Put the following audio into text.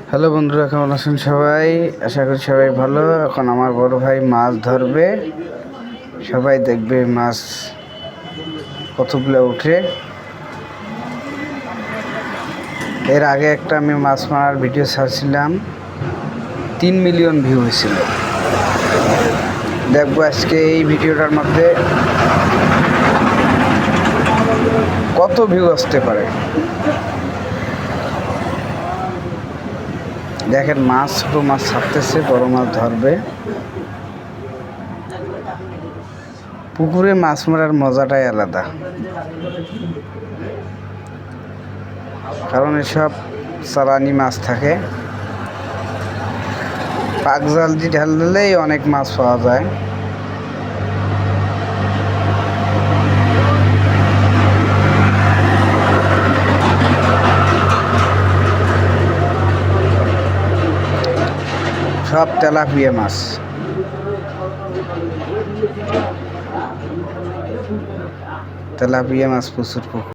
Hello বন্ধুরা, কেমন আছেন সবাই? আশা করি সবাই ভালো। এখন আমার বড় ভাই মাছ ধরবে, সবাই দেখবে মাছ কতগুলো উঠে। এর আগে একটা আমি মাছ মারার ভিডিও ছাড়ছিলাম, 3 মিলিয়ন ভিউ হয়েছিল। দেখবো আজকে এই ভিডিওটার মধ্যে কত ভিউ আসতে পারে। দেখেন মাছ, ছোট মাছ ছাড়তেছে, বড় মাছ ধরবে। পুকুরে মাছ মারার মজাটাই আলাদা, কারণ এসব চালানি মাছ থাকে। পাক জাল দিয়ে ঢাল দিলেই অনেক মাছ পাওয়া যায়। সব তেলাপিয়া মাছ। তেলাপিয়া মাছ প্রচুর।